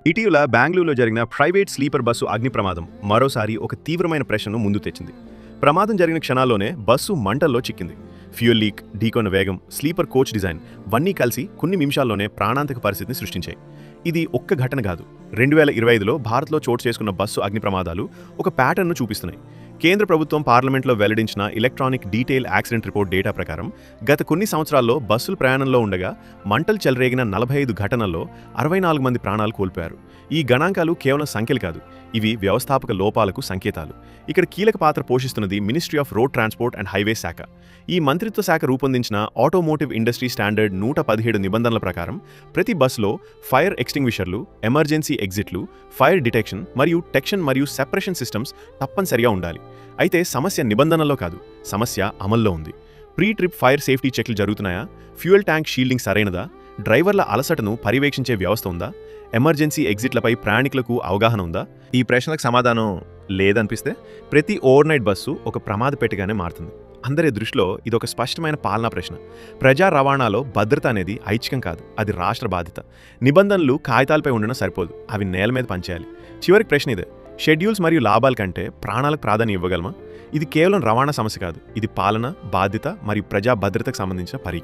ఇటీవల బెంగళూరులో జరిగిన ప్రైవేట్ స్లీపర్ బస్సు అగ్ని ప్రమాదం మరోసారి ఒక తీవ్రమైన ప్రశ్నను ముందు తెచ్చింది. ప్రమాదం జరిగిన క్షణాల్లోనే బస్సు మంటల్లో చిక్కింది. ఫ్యూయల్ లీక్, ఢీకొన్న వేగం, స్లీపర్ కోచ్ డిజైన్ వన్నీ కలిసి కొన్ని నిమిషాల్లోనే ప్రాణాంతక పరిస్థితిని సృష్టించాయి. ఇది ఒక్క ఘటన కాదు. 2025లో భారత్లో చోటు చేసుకున్న బస్సు అగ్ని ప్రమాదాలు ఒక ప్యాటర్న్ను చూపిస్తున్నాయి. కేంద్ర ప్రభుత్వం పార్లమెంట్లో వెల్లడించిన electronic detail accident report data ప్రకారం గత కొన్ని సంవత్సరాల్లో బస్సులు ప్రయాణంలో ఉండగా మంటలు చెలరేగిన 45 ఘటనల్లో 64 మంది ప్రాణాలు కోల్పోయారు. ఈ గణాంకాలు కేవలం సంఖ్యలు కాదు, ఇవి వ్యవస్థాపక లోపాలకు సంకేతాలు. ఇక్కడ కీలక పాత్ర పోషిస్తున్నది ministry of road transport and highway శాఖ. ఈ మంత్రిత్వ శాఖ రూపొందించిన ఆటోమోటివ్ ఇండస్ట్రీ స్టాండర్డ్ 117 నిబంధనల ప్రకారం ప్రతి బస్సులో ఫైర్ ఎక్స్టింగ్విషర్లు, ఎమర్జెన్సీ ఎగ్జిట్లు, ఫైర్ డిటెక్షన్ మరియు టెక్షన్ మరియు సెపరేషన్ సిస్టమ్స్ తప్పనిసరిగా ఉండాలి. అయితే సమస్య నిబంధనల్లో కాదు, సమస్య అమల్లో ఉంది. ప్రీ ట్రిప్ ఫైర్ సేఫ్టీ చెక్లు జరుగుతున్నాయా? ఫ్యూయల్ ట్యాంక్ షీల్డింగ్ సరైనదా? డ్రైవర్ల అలసటను పర్యవేక్షించే వ్యవస్థ ఉందా? ఎమర్జెన్సీ ఎగ్జిట్లపై ప్రయాణికులకు అవగాహన ఉందా? ఈ ప్రశ్నలకు సమాధానం లేదనిపిస్తే ప్రతి ఓవర్ నైట్ బస్సు ఒక ప్రమాద పెట్టిగానే మారుతుంది. అందరి దృష్టిలో ఇదొక స్పష్టమైన పాలనా ప్రశ్న. ప్రజా రవాణాలో భద్రత అనేది ఐచ్ఛికం కాదు, అది రాష్ట్ర బాధ్యత. నిబంధనలు కాగితాలపై ఉండడం సరిపోదు, అవి నేల మీద పనిచేయాలి. చివరికి ప్రశ్న ఇదే: షెడ్యూల్స్ మరియు లాభాల కంటే ప్రాణాలకు ప్రాధాన్యం ఇవ్వగలమా? ఇది కేవలం రవాణా సమస్య కాదు, ఇది పాలన, బాధ్యత మరియు ప్రజా భద్రతకు సంబంధించిన పరీక్ష.